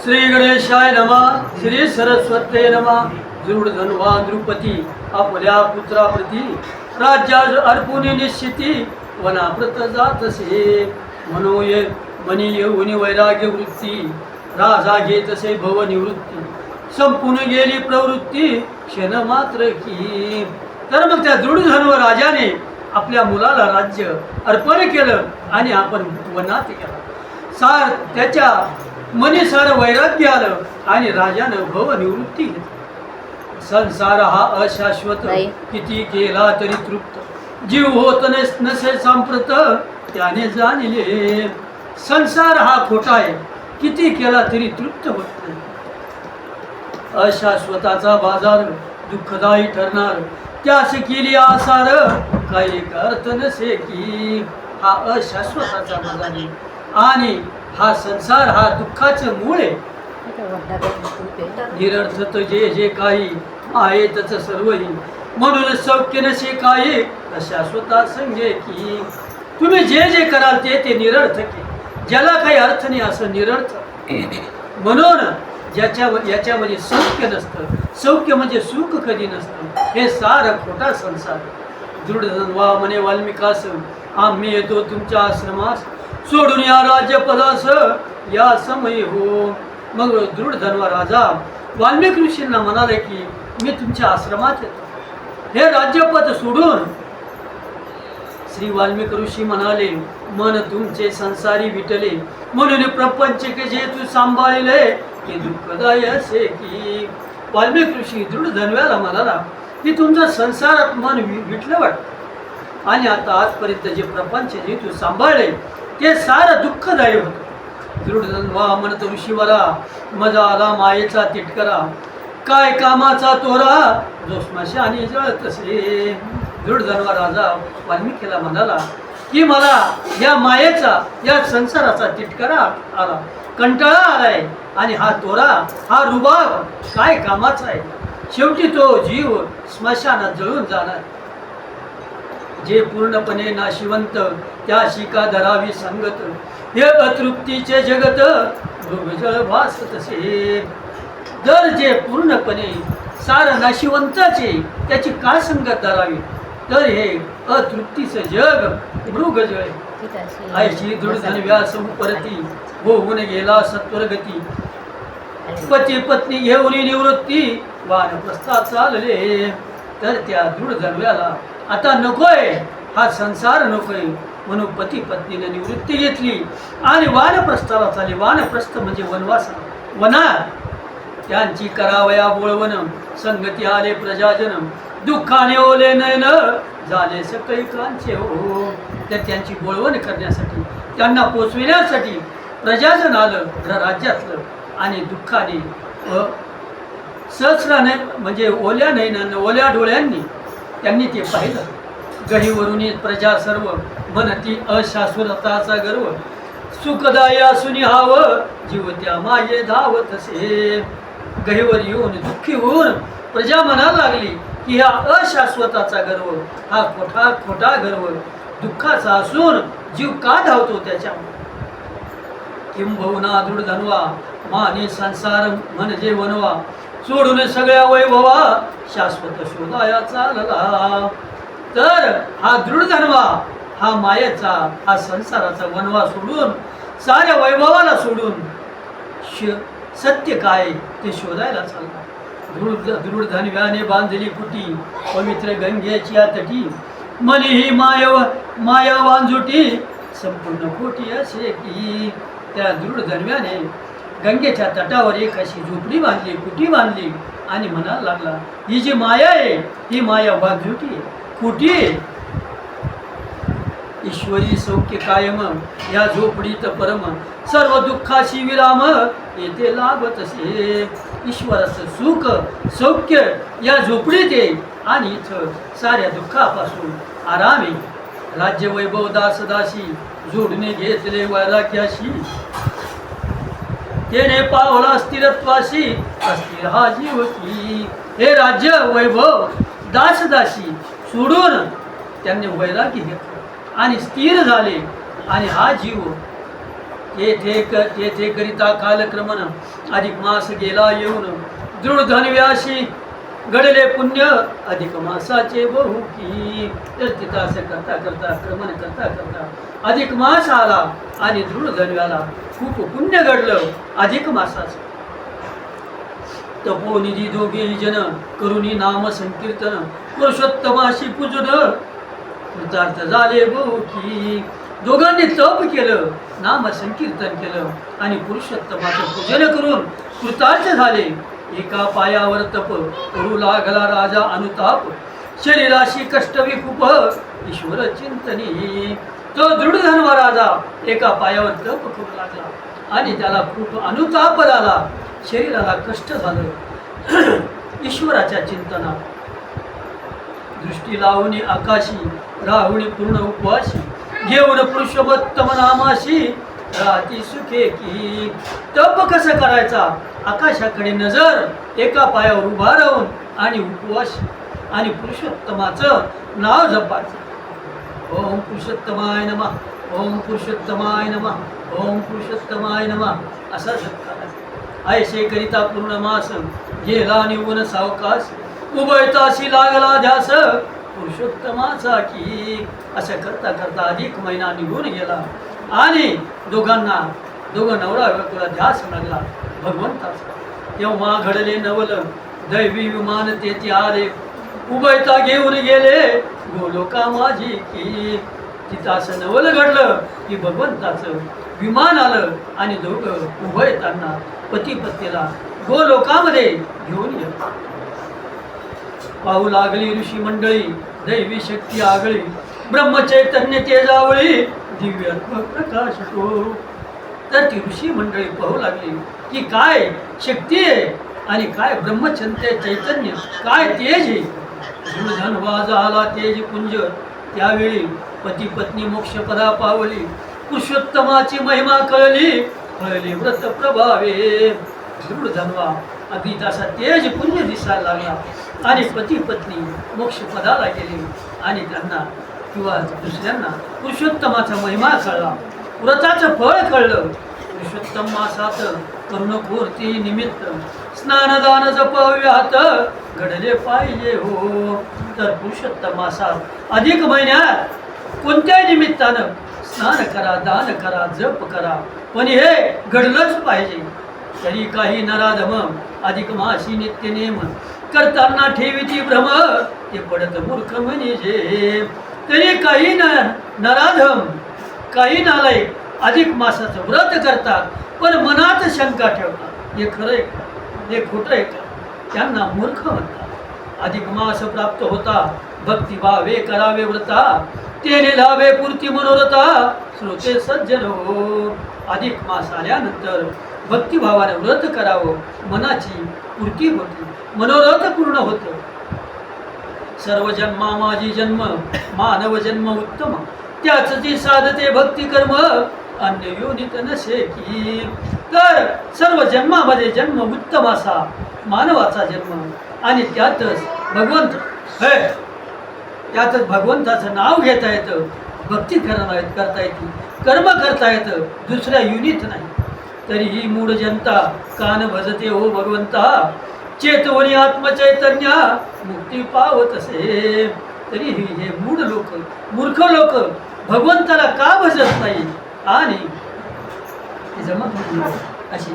श्री गणेशाय नमः. श्री सरस्वते नमः. दृढ धन्वा नृपती आपल्या पुत्राप्रती राज्या अर्पुनी निश्चिती वनाप्रत जातसे म्हणून मनी येऊनी वैराग्य वृत्ती राजा घेतसे भव निवृत्ती संपून गेली प्रवृत्ती क्षण मात्र की. तर मग त्या दृढ धन्व राजाने आपल्या मुलाला राज्य अर्पण केलं आणि आपण वनात गेला. सार त्याच्या मनी सार वैराग्य आलं आणि राजानं भव निवृत्ती घेतली. संसार हा अशाश्वत किती केला तरी तृप्त जीव होत नसे सांप्रत त्याने जाणले. संसार हा खोटा आहे किती केला तरी तृप्त होत नाही. अशाश्वताचा बाजार दुःखदायी ठरणार त्यास केली आसार काही अर्थ नसे की. हा अशाश्वताचा बाजार आहे आणि हा संसार हा दुःखाचं मूळ आहे. निरर्थत जे जे काही आहे त्याचं सर्वही म्हणून सौख्य नसे काही अशाश्वता संगे की. तुम्ही जे जे कराल ते निरर्थक आहे. ज्याला काही अर्थ नाही असं निरर्थक. म्हणून याच्यामध्ये सौख्य नसतं. सौख्य म्हणजे सुख कधी नसतं. हे सार खोटा संसार. दृढ धन्वा म्हणे वाल्मिकास आम्ही येतो तुमच्या आश्रमास सोडून या राज्यपदास या समयी हो. मग दृढ धन्वा राजा वाल्मिक ऋषींना म्हणाले की मी तुमच्या आश्रमात येतो हे राज्यपद सोडून. श्री वाल्मिक ऋषी म्हणाले मन तुमचे संसारी विटले म्हणून प्रपंच के जे तू सांभाळले ते दुःखदायी असे की. वाल्मिक ऋषी दृढ धन्व्याला म्हणाला की तुमचं संसारात मन विटलं वाटतं आणि आता आजपर्यंत जे प्रपंच जे तू सांभाळले ते सारं दुःखदायी होतं. दृढ धन्वा म्हणत ऋषीवरा मजा आला मायेचा तिटकरा काय कामाचा तोरा जो स्मशानी जळत असे. दृढ धन्वा राजा वाल्मिकीला म्हणाला की मला या मायेचा या संसाराचा तिटकरा आला कंटाळा आलाय आणि हा तोरा हा रुबाब काय कामाचा आहे. शेवटी तो जीव स्मशानात जळून जाणार. जे पूर्णपणे नाशिवंत त्याशी का धरावी संगत हे अतृप्तीचे जगत मृगजळ भासत असे. जर जे पूर्णपणे सार नाशिवंताचे त्याची काय संगत धरावी तर हे अतृप्तीचं जग मृगजळ आयची दृढ धन्व्यास परती होऊन गेला सत्वरगती पती पत्नी घेऊन निवृत्ती वानप्रस्थात चालले. तर त्या दृढ धन्व्याला आता नकोय हा संसार नकोय म्हणून पती पत्नीने निवृत्ती घेतली आणि वानप्रस्थाला चालले. वानप्रस्थ म्हणजे वनवास वना. त्यांची करावया बोळवण संगती आले प्रजाजन दुःखाने ओले नयन झाले सकळी कांचे हो. तर त्यांची बोळवण करण्यासाठी त्यांना पोचविण्यासाठी प्रजाजन आलं राज्यातलं आणि दुःखाने सहस्राने म्हणजे ओल्या नयनानं ओल्या डोळ्यांनी त्यांनी ते पाहिलं. गहीवरून प्रजा सर्व मनती अशाश्वताचा गर्व सुखदायी असून हाव जीव त्या माये धावत असे. गहीवर येऊन दुःखी होऊन प्रजा म्हणायला लागली की हा अशाश्वताचा गर्व हा खोटा गर्व दुःखाचा असून जीव का धावतो त्याच्यामुळे. किंबहुना दृढ धन्वा माने संसार म्हणजे वनवा सोडून सगळ्या वैभवा शाश्वत शोधाया चालला. तर हा दृढ धन्वा हा मायेचा हा संसाराचा वनवा सोडून साऱ्या वैभवाला सोडून सत्य काय ते शोधायला चालला. दृढ धन्व्याने बांधली कुटी पवित्र गंगेची तटी मनी ही माया वांजुटी संपूर्ण खोटी असे की. त्या दृढ धन्व्याने गंगेच्या तटावर एक अशी झोपडी बांधली कुटी बांधली आणि म्हणायला लागला ही जी माया आहे ही माया वांजुटी आहे खोटी आहे. ईश्वरी सौख्य कायम या झोपडीत परम सर्व दुःखाशी विराम येथे लाभत असे. ईश्वराचं सुख सौख्य या झोपडीत आहे आणि इथं साऱ्या दुःखापासून आराम आहे. राज्य वैभव दासदासी जोडणे घेतले वैराग्याशी तेने पावला स्थिरत्वाशी अस्थिर हा जीव की. हे राज्य वैभव दासदासी सोडून त्यांनी वैराग्य घेतलं आणि स्थिर झाले आणि हा जीव तेथे करिता कालक्रमण अधिक मास गेला येऊन दृढ धनव्याशी घडले पुण्य अधिक मासाचे बहु की. तर तिथं असं करता करता क्रमण करता करता अधिक मास आला आणि दृढ धनव्याला खूप पुण्य घडलं अधिक मासाचं. तपोनिधी दोघेही जन करुणी नाम संकीर्तन पुरुषोत्तमाशी पूजन कृतार्थ झाले बहु की. दोघांनी तप केलं, नाम संकीर्तन केलं आणि पुरुषोत्तमाचं पूजन करून कृतार्थ झाले. एका पायावर तप करू लागला राजा अनुताप, शरीराशी कष्ट विकूप ईश्वर चिंतनी. तो दृढधन्वा राजा एका पायावर तप करू लागला आणि त्याला खूप अनुताप झाला, शरीराला कष्ट झालं. ईश्वराच्या चिंतनात दृष्टी लावणी आकाशी राहुणी पूर्ण उपवासी, घेऊन पुरुषोत्तम नामाशी राहती सुखे की. तप कसं करायचा? आकाशाकडे नजर, एका पायावर उभा राहून आणि उपवास आणि पुरुषोत्तमाचं नाव जपायचं. ओम पुरुषोत्तमाय नमः, ओम पुरुषोत्तमाय नमः, ओम पुरुषोत्तमाय नमः असा जप करायचा. ऐसे करिता पूर्ण मास गेला निवून सावकाश, उभयताशी लागला ध्यास पुरुषोत्तमाचा की. असं करता करता अधिक महिना निघून गेला आणि दोघं नवरा बायकोला ध्यास लागला भगवंताचा. तेव्हा घडले नवल दैवी विमान तेथे आले, उभयता घेऊन गेले गोलोका माझी की. तिथं असं नवल घडलं की भगवंताचं विमान आलं आणि दोघं उभयतांना पती पत्नीला गोलोकामध्ये घेऊन गेलं. पाहू लागली ऋषी मंडळी दैवी शक्ती आगळी, ब्रह्मचैतन्य तेजावळी दिव्यात्म प्रकाश तो. तर ती ऋषी मंडळी पाहू लागली की काय शक्ती आहे आणि काय ब्रह्मचंद्र चैतन्य, काय तेज आहे. धनवा झाला तेज पुंज, त्यावेळी पती पत्नी मोक्षपदा पावली, पुरुषोत्तमाची महिमा कळली व्रत प्रभावे. धनवा अगदी तसा तेज पुंज दिसायला लागला आणि पती पत्नी मोक्षपदाला गेले आणि त्यांना किंवा दुसऱ्यांना पुरुषोत्तमाचा महिमा कळला, व्रताचं फळ कळलं. पुरुषोत्तम मासात करुणपूर्ती निमित्त स्नानदान जपव्यात घडले पाहिजे हो. तर पुरुषोत्तम मासात अधिक महिन्यात कोणत्याही निमित्तानं स्नान करा, दान करा, जप करा, पण हे घडलंच पाहिजे. तरी काही नराधम अधिक मासी नित्य नेम करताना ठेवीची भ्रम, ते पडत मूर्ख म्हणजे. तरी काही नराधम काही नालायक अधिक मासाचं व्रत करतात पण मनात शंका ठेवतात, हे खरं आहे का, हे खोटं आहे का, त्यांना मूर्ख म्हणतात. अधिक मास प्राप्त होता भक्तिभावे करावे व्रता, तेने लाभे पूर्ती मनोरथा श्रोते सज्जन हो. अधिक मास आल्यानंतर भक्तिभावाने व्रत करावं, मनाची पूर्ती होते, मनोरथ पूर्ण होतं. सर्व जन्मा माझी जन्म, मानव जन्म उत्तम, त्याच जी साधते भक्ती कर्म, अन्य योनित नसे की. तर सर्व जन्मामध्ये जन्म उत्तम असा मानवाचा जन्म आणि त्यातच भगवंताचं नाव घेता येतं, भक्ती करता येते, कर्म करता येतं, दुसऱ्या युनित नाही. तरी ही मूढ जनता कान भजते हो भगवंता, चेतवणी आत्मचैतन्य मुक्ती पावत असे. तरी हे मूढ लोक, मूर्ख लोक भगवंताला का भजत नाही आणि जमत अशी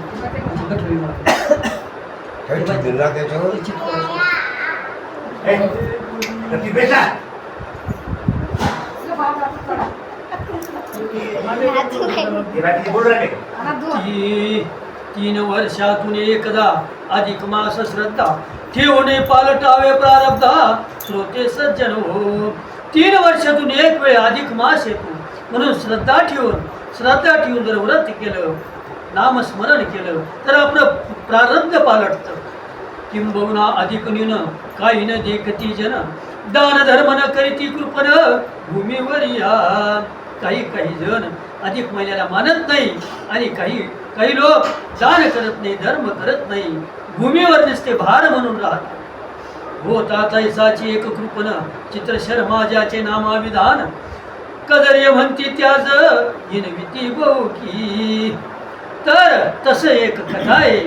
तीन वर्षातून एकदा अधिक मास श्रद्धा ठेवणे पालटावे प्रारब्धा श्रोते सज्जन हो. 3 वर्षातून एक वेळ अधिक मास येतो म्हणून श्रद्धा ठेवून जर व्रत केलं, नामस्मरण केलं तर आपलं प्रारब्ध पालटतं. किंबहुना अधिक न्यून काही न देखती जन, दान धर्म न करीती कृपण भूमीवर या. काही जण अधिक महिन्याला मानत नाही आणि काही लोक दान करत नाही, धर्म करत नाही, भूमीवर नसते भार म्हणून राहतात. होता तैसाची एक कृपण चित्र शर्मा ज्याचे नामाविधान, कदर्य म्हणती त्याज हिनविती बहुकी. तर तसं एक कथा आहे.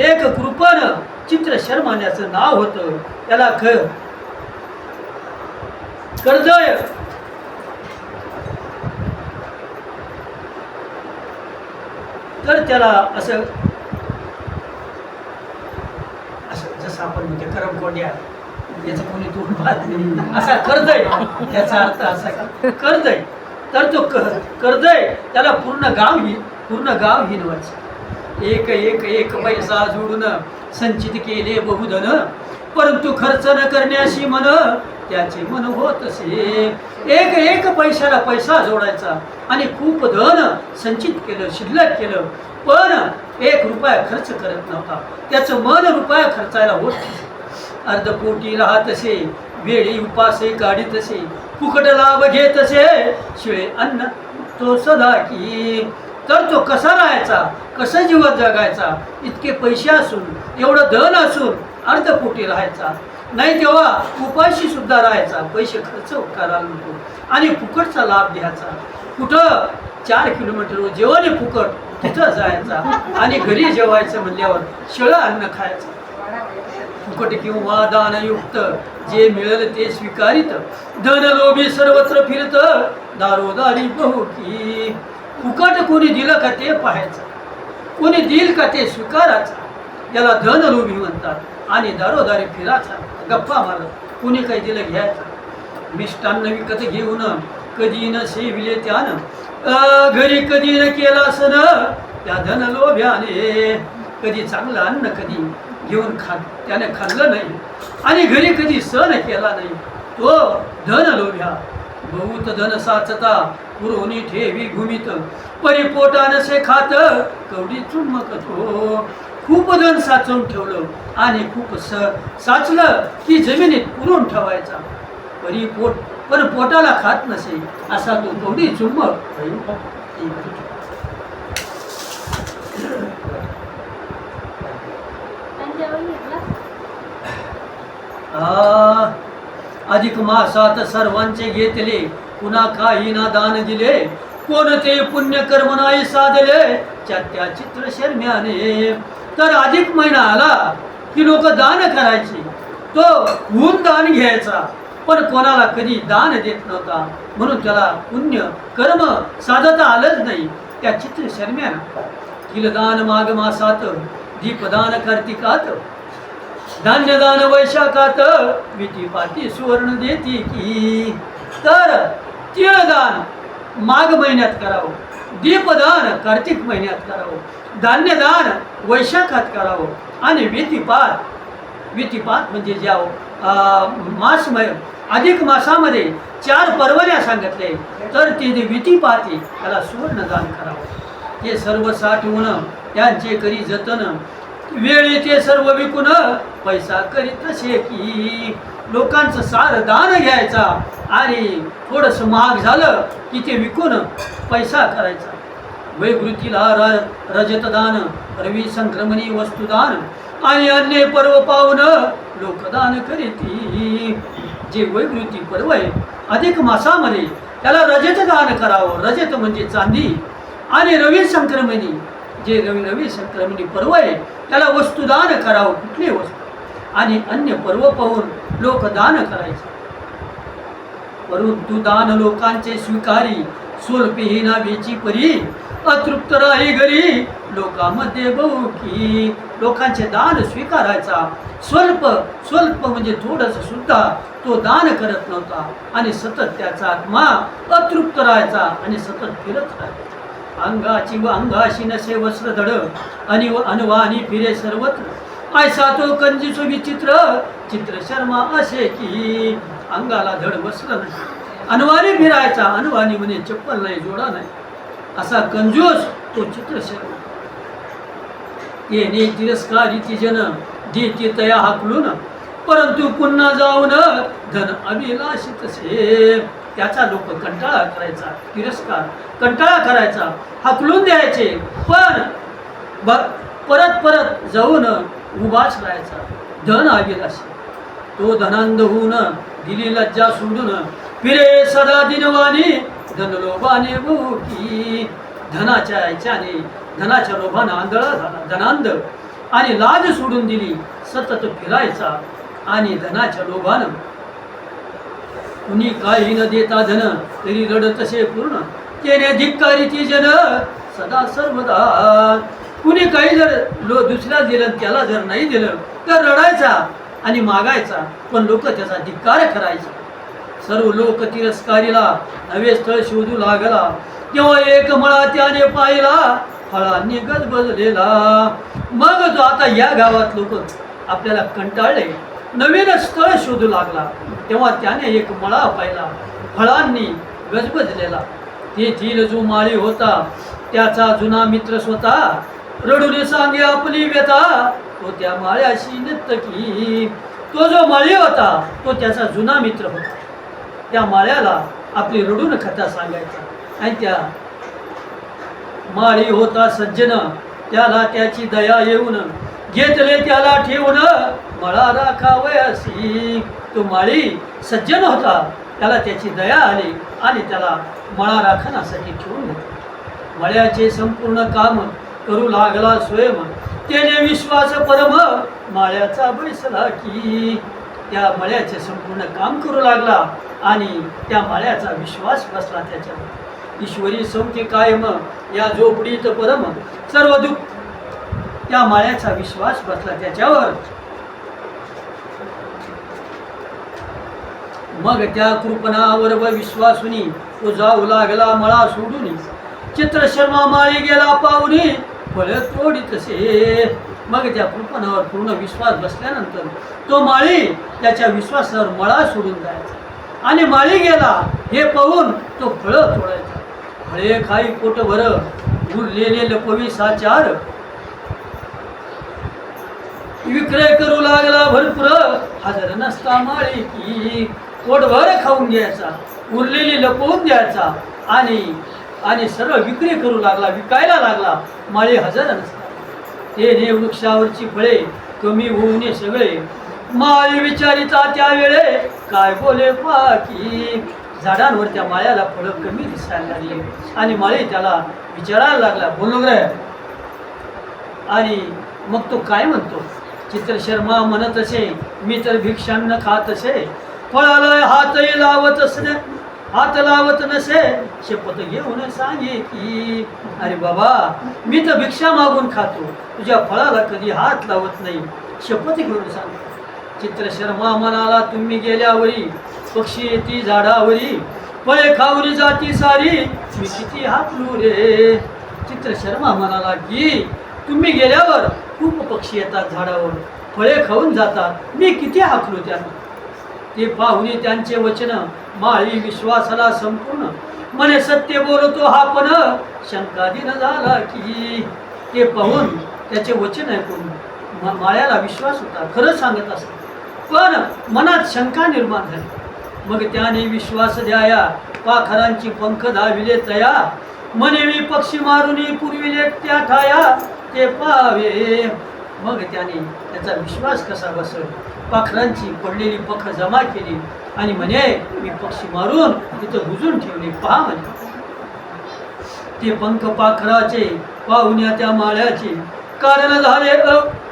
एक कृपण चित्र शर्माण्याचं नाव होतं. त्याला कर्दय तर त्याला असं असं जसं आपण म्हणजे करमकोंड्या याचं कोणी तोंड पाहत नाही असा कर्दय. याचा अर्थ असा कर्दय. तर तो कर्दय त्याला पूर्ण गाव हिनवायचं. एक एक एक पैसा जोडून संचित केले बहुधन, परंतु खर्च न करण्याशी मन त्याचे मन होत असे. एक एक पैशाला पैसा जोडायचा आणि खूप धन संचित केलं, शिल्लक केलं, पण 1 रुपया खर्च करत नव्हता. त्याचं मन रुपया खर्चायला होत नसे. अर्धपोटी राहत असे, वेळी उपासे काढीत असे, फुकट लाभ घेत असे, शिळे अन्न तो सदा की. तर तो कसा राहायचा, कसा जीवन जगायचा. इतके पैसे असून, एवढं धन असून अर्धपोटी राहायचा नाही, तेव्हा उपाशी सुद्धा राहायचा. पैसे खर्च करायला नको आणि फुकटचा लाभ घ्यायचा. कुठं 4 किलोमीटर जेवण फुकट तिथं जायचा आणि घरी जेवायचं म्हणल्यावर शिळं अन्न खायचं. फुकट किंवा दानयुक्त जे मिळेल ते स्वीकारित, धनलोभी सर्वत्र फिरत दारोदारी बहुकी. फुकट कोणी दिलं का ते पाहायचं, कोणी दिल का ते स्वीकारायचं. याला धनलोभी म्हणतात. आणि दारोदारी फिरायचा, गप्पा मारत, कोणी काही दिलं घ्यायचं. मिष्टान्न विकत घेऊन कधी न सेविले त्यानं, घरी कधी न केला सण त्या धनलोभ्याने. कधी चांगलं अन्न कधी घेऊन त्याने खाल्लं नाही आणि घरी कधी सण केला नाही, तो धनलोभ्या. बहुत धन साचता पुरवणी ठेवी घुमित, परिपोटा नसे खात कवडी चुम्मक तो. खूप धन साचवून ठेवलं आणि खूप साचलं की जमिनीत पुरून ठेवायचा. पण पोटाला खात नसे असा तो कवडी चुम्मक. अधिक मासात सर्वांचे घेतले, पुन्हा काही ना दान दिले, कोणते पुण्य कर्म नाही साधले त्या चित्र शर्म्याने. तर अधिक महिना आला की लोक दान करायचे, तो होऊन दान घ्यायचा, पण कोणाला कधी दान देत नव्हता. म्हणून त्याला पुण्य कर्म साधता आलंच नाही. त्या चित्र शर्म्यानं किलदान माघ मासात, दीपदान कार्तिकात, धान्यदान वैशाखात, विटीपाती सुवर्ण देती की. तर तिळदान माघ महिन्यात करावं, दीपदान कार्तिक महिन्यात करावं, धान्यदान वैशाखात करावं आणि वितीपात म्हणजे ज्या अधिक मासामध्ये 4 पर्वण्या सांगितले, तर ते वितीपाती त्याला सुवर्णदान करावं. ते सर्व साठवून त्यांचे करी जतन, वेळी ते सर्व विकून पैसा करीत असे की. लोकांचं सार दान घ्यायचा आणि थोडंसं महाग झालं की ते विकून पैसा करायचा. वैकृतीला रजतदान, रवी संक्रमणी वस्तुदान आणि अन्य पर्व पाहून लोकदान करीती. जे वैकृती पर्व आहे अधिक मासामध्ये त्याला रजतदान करावं. रजत म्हणजे चांदी. आणि रवी संक्रमणी, जे रवी संक्रमणी पर्व आहे त्याला वस्तुदान करावं, कुठली वस्तू. आणि अन्य पर्व पाहून लोक दान करायचे. परंतु दान लोकांचे स्वीकारी, स्वल्पही ना बेची परी, अतृप्त राही घरी लोकांमध्ये बहुकी. लोकांचे दान स्वीकारायचा, स्वल्प म्हणजे थोडंसं सुद्धा तो दान करत नव्हता आणि सतत त्याचा आत्मा अतृप्त राहायचा आणि सतत फिरत राहायचा. अंगाची व अंगाशी नसे वस्त्र धड आणि अनवानी फिरे सर्वत्र, ऐसा तो कंजूस विचित्र चित्र शर्मा असे की. अंगाला धड वस्त्र नाही, अनवानी फिरायचा, अनवानी म्हणजे चप्पल नाही, जोडा नाही, असा कंजूस तो चित्र शर्मा. येणे तिरस्कारिती जन देती तया हाकलून, परंतु पुन्हा जाऊन धन अभिलाषित से. त्याचा लोक कंटाळा करायचा, तिरस्कार कंटाळा करायचा, हाकलून द्यायचे, पण परत जाऊन उभाच राहायचा. धन अभिलाषी तो धनांध होऊन दिली लज्जा सोडून फिरे सदा दिनवाणी धनलोभाने भुकी. धनाच्या याच्याने धनाच्या लोभानं आंधळा झाला धनांध आणि लाज सोडून दिली सतत फिरायचा आणि धनाच्या लोभानं कुणी काही न देता धन तरी रडतसे पूर्ण त्याने धिक्कारी ती जन सदा सर्वदा. कुणी काही जर दुसऱ्या दिलं त्याला जर नाही दिलं तर रडायचा आणि मागायचा पण लोक त्याचा धिक्कार करायचा. सर्व लोक तिरस्कारीला नवे स्थळ शोधू लागला तेव्हा एक मळा त्याने पाहिला फळांनी गजबजलेला. मग तो आता या गावात लोक आपल्याला कंटाळले नवीन स्थळ शोधू लागला तेव्हा त्याने एक मळा पाहिला फळांनी गजबजलेला. तेथील जो माळी होता त्याचा जुना मित्र स्वतः रडून सांगे आपली व्यथा तो त्या माळ्याशी नर्तकी. तो जो माळी होता तो त्याचा जुना मित्र होता. त्या माळ्याला आपली रडून कथा सांगायचा आणि त्या माळी होता सज्जन त्याला त्याची दया येऊन घेतले त्याला ठेवून मळा राखावयासी. तो माळी सज्जन होता त्याला त्याची दया आली आणि त्याला मळा राखण्यासाठी ठेवून घेतले. मळ्याचे संपूर्ण काम करू लागला स्वयं त्याने विश्वास परम माळ्याचा बैसला की. त्या मळ्याचे संपूर्ण काम करू लागला आणि त्या माळ्याचा विश्वास बसला त्याच्यावर. ईश्वरी सौख्य कायम या झोपडीत परम सर्व दुःख त्या माळ्याचा विश्वास बसला त्याच्यावर. मग त्या कृपणावर व विश्वासुनी तो जाऊ लागला मळा सोडून. चित्रशर्मा माळी गेला पाहुनी फळ तोडीतसे. मग त्या कृपणावर पूर्ण विश्वास बसल्यानंतर तो माळी त्याच्या विश्वासावर मळा सोडून जायचा आणि माळी गेला हे पाहून तो फळ तोडायचा. फळे खाई पोटभर उरलेले लपवी साचार विक्रय करू लागला भरपूर हजर नसता माळी की. पोटभर खाऊन घ्यायचा उरलेली लपवून द्यायचा आणि सर्व विक्री करू लागला विकायला लागला माळी हजर नसता. ते वृक्षावरची फळे कमी होऊ नये सगळे माळी विचारिता त्यावेळे काय बोले पाकी. झाडांवर त्या माळ्याला फळं कमी दिसायला लागली आणि माळी त्याला विचारायला लागला बोललो रे. आणि मग तो काय म्हणतो चित्रशर्मा म्हणत असे मी तर भिक्षान्न खात असे फळाला हात लावत नसे शपथ घेऊन सांगे की. अरे बाबा मी तर भिक्षा मागून खातो तुझ्या फळाला कधी हात लावत नाही शपथ घेऊन सांग. चित्रशर्मा म्हणाला तुम्ही गेल्यावरी पक्षी येती झाडावरी फळे खाऊन जाती सारी मी किती हातलू रे. चित्रशर्मा म्हणाला की तुम्ही गेल्यावर खूप पक्षी येतात झाडावर फळे खाऊन जातात मी किती हाकलो त्यांना. ते पाहुणे त्यांचे वचन माळी विश्वासाला संपूर्ण म्हणे सत्य बोलतो हा पण शंकाधीन झाला की. ते पाहून त्याचे वचन ऐकून माळ्याला विश्वास होता खरं सांगत असत पण मनात शंका निर्माण झाली. मग त्याने विश्वास द्याया पाखरांची पंख धाविले तया म्हणे मी पक्षी मारून पुरविले त्या ठाया ते पाहावे. मग त्याने त्याचा विश्वास कसा बसल पाखरांची पडलेली पंख जमा केली आणि म्हणे मी पक्षी मारून तिथं बुजून ठेवले पहा म्हणे. ते पंख पाखराचे पाहुण्या त्या माळ्याचे कारण झाले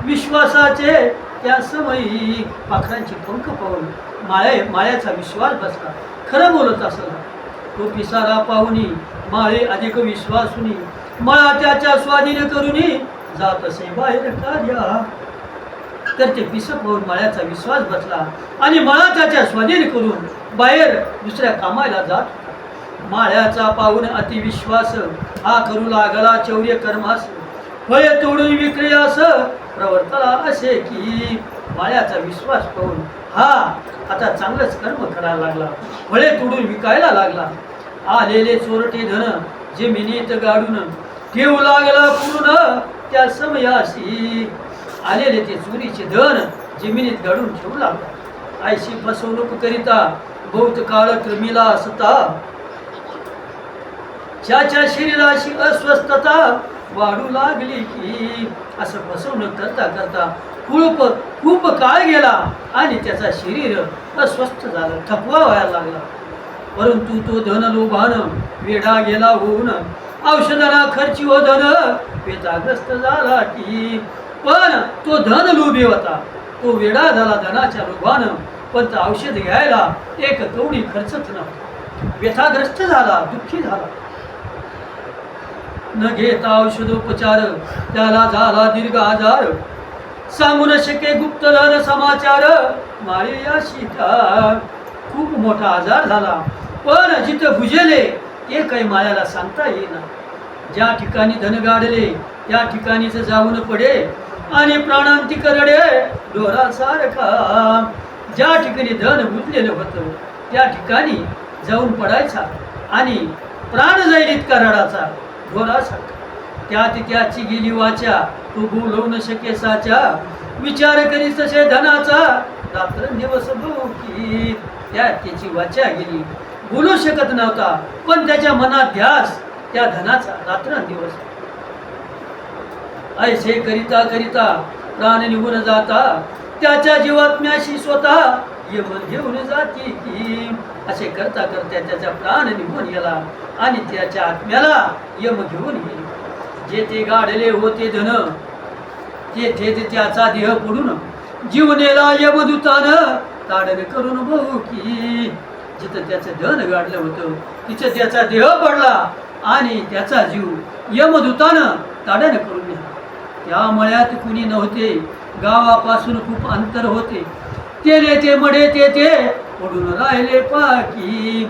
विश्वासाचे. त्या समयी पाखरांचे पंख पाहून माळ्याचा विश्वास बसला खरं बोलत असला. तो पिसारा पाहुनी माळे अधिक विश्वासुनी मळा त्याच्या स्वाधीन करुनी जात असे बाहेर कार्या. तर ते पिस पाहून माळ्याचा विश्वास बसला आणि मळा त्याच्या स्वाधीन करून बाहेर दुसऱ्या कामाला जात होता. माळ्याचा पाहून अतिविश्वास हा करू लागला चौर्य कर्मास फळे तोडून विक्रियास प्रवर्तला असे की. माळ्याचा विश्वास पाहून हा आता चांगलंच कर्म करायला लागला फळे तोडून विकायला लागला. आलेले चोरटे धन जमिनीत गाडून ठेवू लागला पूर्ण त्या समयाशी. आलेले ते चोरीचे धन जमिनीत गाडून ठेवू लागला. आयशी फसवणूक करिता बहुत काळ क्रमीला असता ज्याच्या शरीराशी अस्वस्थता वाढू लागली की. असं फसवणूक करता करता खूप काळ गेला आणि त्याचा शरीर अस्वस्थ झालं थकवा व्हायला लागला. परंतु तो धन लोभान वेडा गेला होऊन औषधाला खर्ची हो धन वेताग्रस्त झाला की. पण तो धन लोभी होता, तो वेडा झाला धनाच्या लोभानं. पण तो औषध घ्यायला एक कवडी खर्चच नव्हता. व्यथाग्रस्त झाला, दुःखी झाला. न घेता औषधोपचार त्याला झाला दीर्घ आजार. सांगू न शके गुप्तधन समाचार माळेयाशी त्या. खूप मोठा आजार झाला, पण जिथं भुजेले ते काही मायाला सांगता येईना. ज्या ठिकाणी धन गाडले त्या ठिकाणीच जाऊन पडे आणि प्राणांती करडे डोरासारखा. ज्या ठिकाणी धन भुजलेलं होतं त्या ठिकाणी जाऊन पडायचा आणि प्राण जाईल इतका रडाचा ढोरासारखा. त्यात त्याची गेली वाचा, तो बोलवू न शके साचा. विचार करीस तसे धनाचा रात्रंदिवस भोगी. त्यात त्याची वाचा गेली, बोलू शकत नव्हता, पण त्याच्या मनात ध्यास त्या धनाचा रात्रंदिवस. ऐसे करिता करिता प्राण निघून जाता, त्याच्या जीवात्म्याशी स्वतः यमन घेऊन जाती की. असे करता करता त्याचा प्राण निघून गेला आणि त्याच्या आत्म्याला यम घेऊन गेले. जे ते गाडले होते धन तेथे त्याचा देह पडून जीवनेला यमदूतानं ताडण करून बघू की. जिथं त्याचं धन गाडलं होतं तिथं त्याचा देह पडला आणि त्याचा जीव यमदूतानं ताडण करून गेला. त्या मळ्यात कुणी नव्हते, गावापासून खूप अंतर होते. ते मडे ते पडून राहिले पाकी.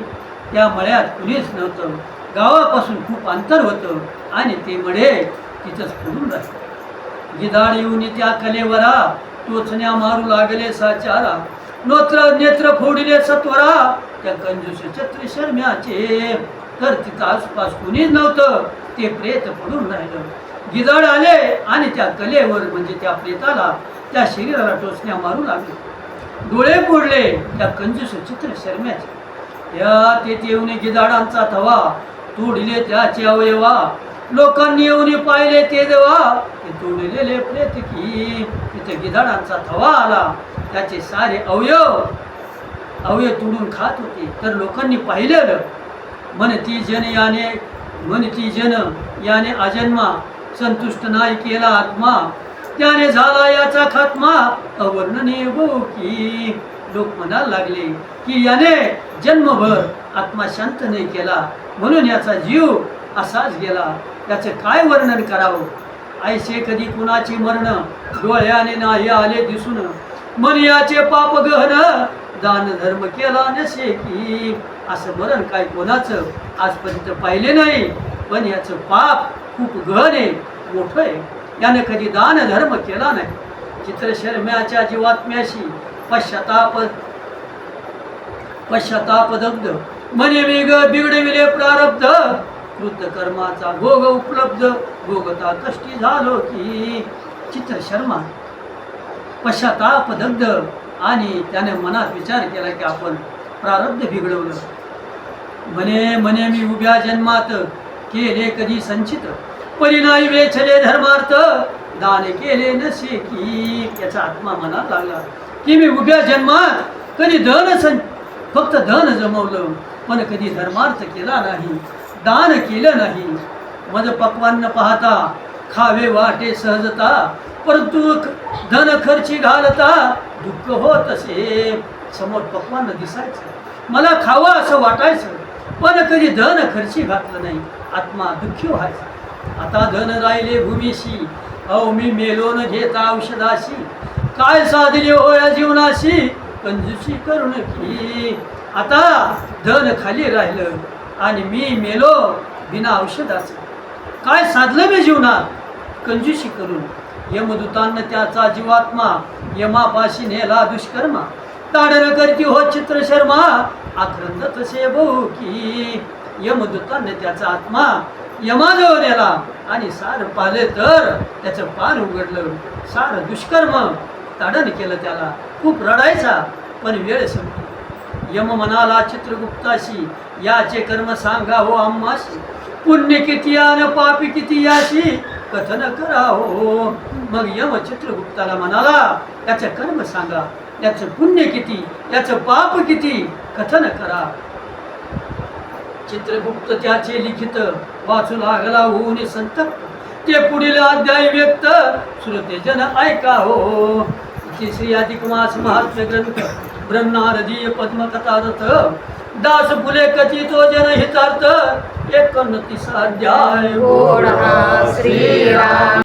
त्या मळ्यात कुणीच नव्हतं, गावापासून खूप अंतर होतं आणि ते मडे तिथंच पडून राहिले. गिधाड येऊन त्या कलेवरा टोचण्या मारू लागले साचारा. नेत्र फोडिले सत्वरा त्या कंजूस छत्री शर्म्याचे. तर तिथं आसपास कुणीच नव्हतं, ते प्रेत पडून राहिलं. गिधाड आले आणि त्या कलेवर म्हणजे त्या प्रेताला त्या शरीराला टोचण्या मारू लागले. डोळे फोडले त्या कंजूस चित्र शर्म्याचे. या तेथे येऊन गिधाडांचा थवा तोडले त्याचे अवयवा. लोकांनी येऊन पाहिले ते देवा ते तोडलेले प्रेत की. तिथे गिधाडांचा थवा आला, त्याचे सारे अवयव तोडून खात होते. तर लोकांनी पाहिलेलं. म्हणती जन याने अजन्मा संतुष्ट नाही केला आत्मा. त्याने झाला याचा खात्मा अवर्णनीय की. लोक म्हणायला लागले की याने जन्मभर आत्मा शांत नाही केला, म्हणून याचा जीव असाच गेला. त्याचं काय वर्णन करावं. ऐसे कधी कुणाची मरण डोळ्याने नाही आले दिसून. मन याचे पाप गहन दान धर्म केला नसे की. असं मरण काय कोणाचं आजपर्यंत पाहिले नाही, पण याचं पाप खूप गहन आहे, मोठं आहे. याने कधी दान धर्म केला नाही. चित्रशर्म्याच्या जीवात्म्याशी पश्चाताप दग्ध म्हणे बिघडविले प्रारब्ध. कृत कर्माचा भोग उपलब्ध भोगता कष्टी झालो की. चित्रशर्मा पश्चाताप दग्ध आणि त्याने मनात विचार केला की आपण प्रारब्ध बिघडवलं. म्हणे मी उभ्या जन्मात केले कधी संचित. परिणामी वेचले धर्मार्थ दान केले नसे की. त्याचा आत्मा मनात लागला की मी उभ्या जन्मात कधी फक्त धन जमवलं, पण कधी धर्मार्थ केला नाही, दान केलं नाही. मज पक्वान्न पाहता खावे वाटे सहजता, परंतु धन खर्ची घालता दुःख होत असे. समोर पक्वान्न दिसायचं, मला खावं असं वाटायचं, पण कधी धन खर्ची घातलं नाही, आत्मा दुःखी व्हायचा. आता धन राहिले भूमीशी, अहो मी मेलो न घेता औषधाशी. काय साधले हो या जीवनाशी कंजूसी करून की. आता धन खाली राहिलं आणि मी मेलो बिना औषधाचं. काय साधलं मी जीवनात कंजूसी करून. यमदूतांना त्याचा जीवात्मा यमापाशी नेला दुष्कर्मा. ताडण करती हो चित्रशर्मा आक्रंद तसे बहु की. यमदूतांना त्याचा आत्मा यमाजवळ नेला आणि सार पाहिले तर त्याचं पान उघडलं. सार दुष्कर्म ताडण केलं त्याला. खूप रडायचा, पण वेळ संपली. यम म्हणाला चित्रगुप्ताशी याचे कर्म सांगा हो आम्हाशी. पुण्य किती आणि पापी किती याशी कथन करा हो. मग यम चित्रगुप्ताला म्हणाला याचं कर्म सांगा, याचं पुण्य किती, याचं पाप किती कथन करा. चित्रगुप्त त्याचे लिखित वाचू लागला होऊन संतप्त, ते पुढील अध्याय व्यक्त श्रोते जन ऐका हो. श्री अधिक मास महात्म्य ग्रंथ ब्रह्मारदीय पद्मकथारथ दास फुले कथितो जनहितार्थ 29 अध्याय. गोड हा श्रीराम.